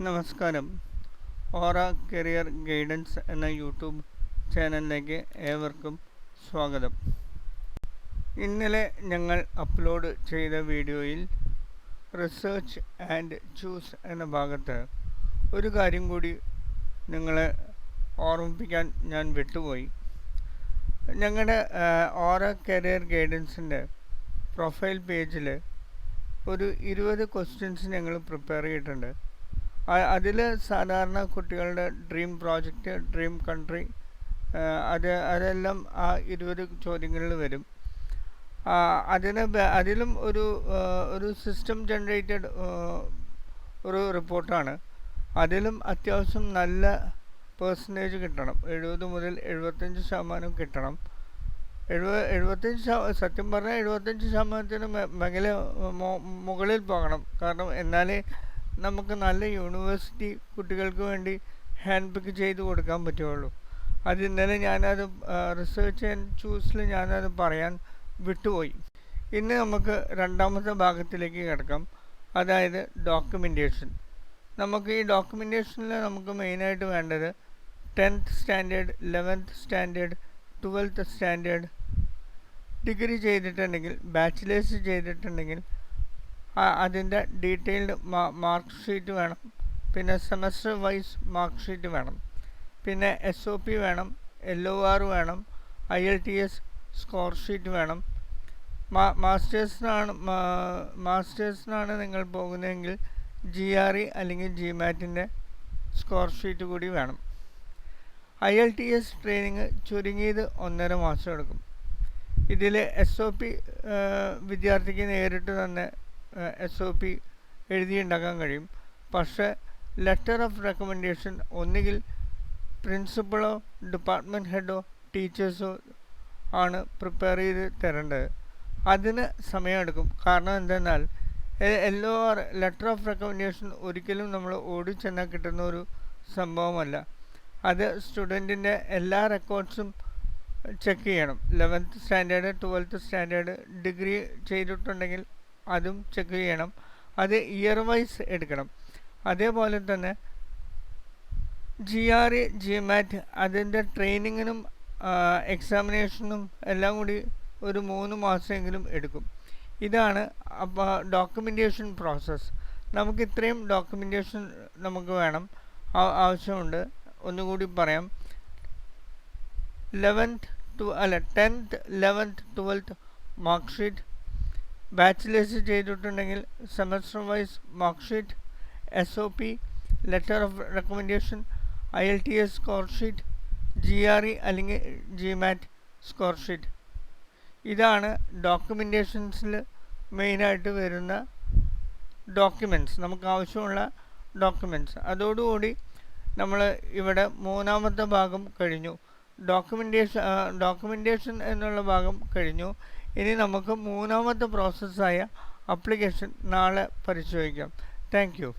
നമസ്കാരം. ഓറ career guidance എന്ന YouTube ചാനലിലേക്ക് ഏവർക്കും സ്വാഗതം. ഇന്നലെ ഞങ്ങൾ അപ്ലോഡ് ചെയ്ത വീഡിയോയിൽ റിസർച്ച് ആൻഡ് ചൂസ് എന്ന ഭാഗത്ത് ഒരു കാര്യം കൂടി നിങ്ങളെ ഓർമ്മിപ്പിക്കാൻ ഞാൻ വിട്ടുപോയി. ഞങ്ങളുടെ ഓറ കരിയർ ഗൈഡൻസിൻ്റെ പ്രൊഫൈൽ പേജിൽ ഒരു 20 ക്വസ്റ്റ്യൻസ് ഞങ്ങൾ പ്രിപ്പയർ ചെയ്തിട്ടുണ്ട്. അതിൽ സാധാരണ കുട്ടികളുടെ ഡ്രീം പ്രോജക്റ്റ്, ഡ്രീം കൺട്രി, അതെല്ലാം ആ 20 ചോദ്യങ്ങളിൽ വരും. അതിലും ഒരു സിസ്റ്റം ജനറേറ്റഡ് ഒരു റിപ്പോർട്ടാണ്. അതിലും അത്യാവശ്യം നല്ല പെർസെൻറ്റേജ് കിട്ടണം. 70 മുതൽ 75% കിട്ടണം. 75 സത്യം പറഞ്ഞാൽ 75% മുകളിൽ പോകണം. കാരണം എന്നാലേ നമുക്ക് നല്ല യൂണിവേഴ്സിറ്റി കുട്ടികൾക്ക് വേണ്ടി ഹാൻഡ് പിക്ക് ചെയ്ത് കൊടുക്കാൻ പറ്റുള്ളൂ. അത് ഇന്നലെ ഞാനത് റിസർച്ച് ആൻഡ് ചൂസിൽ ഞാനത് പറയാൻ വിട്ടുപോയി. ഇന്ന് നമുക്ക് രണ്ടാമത്തെ ഭാഗത്തിലേക്ക് കിടക്കാം, അതായത് ഡോക്യുമെൻറ്റേഷൻ. നമുക്ക് ഈ ഡോക്യുമെൻറ്റേഷനിൽ നമുക്ക് മെയിനായിട്ട് വേണ്ടത് 10th standard, 11th standard, 12th standard, degree ചെയ്തിട്ടുണ്ടെങ്കിൽ, ബാച്ചിലേഴ്സ് ചെയ്തിട്ടുണ്ടെങ്കിൽ അതിൻ്റെ ഡീറ്റെയിൽഡ് മാർക്ക് ഷീറ്റ് വേണം. പിന്നെ സെമസ്റ്റർ വൈസ് മാർക്ക് ഷീറ്റ് വേണം. പിന്നെ SOP വേണം, LOR വേണം, IELTS സ്കോർ ഷീറ്റ് വേണം. മാസ്റ്റേഴ്സിനാണ് നിങ്ങൾ പോകുന്നതെങ്കിൽ GRE അല്ലെങ്കിൽ GMATൻ്റെ സ്കോർ ഷീറ്റ് കൂടി വേണം. IELTS ട്രെയിനിങ് ചുരുങ്ങിയത് 1.5 മാസം എടുക്കും. ഇതിൽ SOP വിദ്യാർത്ഥിക്ക് നേരിട്ട് തന്നെ SOP എഴുതിയുണ്ടാക്കാൻ കഴിയും. പക്ഷേ ലെറ്റർ ഓഫ് റെക്കമെൻഡേഷൻ ഒന്നുകിൽ പ്രിൻസിപ്പളോ ഡിപ്പാർട്ട്മെൻറ്റ് ഹെഡോ ടീച്ചേഴ്സോ ആണ് പ്രിപ്പയർ ചെയ്ത് തരേണ്ടത്. അതിന് സമയമെടുക്കും. കാരണം എന്തെന്നാൽ LOR ലെറ്റർ ഓഫ് റെക്കമെൻഡേഷൻ ഒരിക്കലും നമ്മൾ ഓടിച്ചെന്നാൽ കിട്ടുന്ന ഒരു സംഭവമല്ല. അത് സ്റ്റുഡൻറ്റിൻ്റെ എല്ലാ റെക്കോർഡ്സും ചെക്ക് ചെയ്യണം. 11th standard, 12th standard, degree ചെയ്തിട്ടുണ്ടെങ്കിൽ അതും ചെക്ക് ചെയ്യണം. അത് ഇയർ വൈസ് എടുക്കണം. അതേപോലെ തന്നെ GRE, GMAT അതിൻ്റെ ട്രെയിനിങ്ങിനും എക്സാമിനേഷനും എല്ലാം കൂടി ഒരു 3 മാസമെങ്കിലും എടുക്കും. ഇതാണ് അപ്പോൾ ഡോക്യുമെൻറ്റേഷൻ പ്രോസസ്സ്. നമുക്ക് ഇത്രയും ഡോക്യുമെൻറ്റേഷൻ നമുക്ക് വേണം, ആവശ്യമുണ്ട്. ഒന്നുകൂടി പറയാം. 10th, 11th, 12th mark sheet, bachelors ചെയ്തിട്ടുണ്ടെങ്കിൽ semester wise mark sheet, SOP, letter of recommendation, IELTS score sheet, GRE അല്ലെങ്കിൽ GMAT സ്കോർ ഷീറ്റ്. ഇതാണ് ഡോക്യുമെൻറ്റേഷൻസിൽ മെയിനായിട്ട് വരുന്ന ഡോക്യുമെൻറ്റ്സ്, നമുക്ക് ആവശ്യമുള്ള ഡോക്യുമെൻറ്റ്സ്. അതോടുകൂടി നമ്മൾ ഇവിടെ മൂന്നാമത്തെ ഭാഗം കഴിഞ്ഞു. ഡോക്യുമെൻറ്റേഷൻ എന്നുള്ള ഭാഗം കഴിഞ്ഞു. ഇനി നമുക്ക് മൂന്നാമത്തെ പ്രോസസ്സായ അപ്ലിക്കേഷൻ നാളെ പരിശോധിക്കാം. Thank you.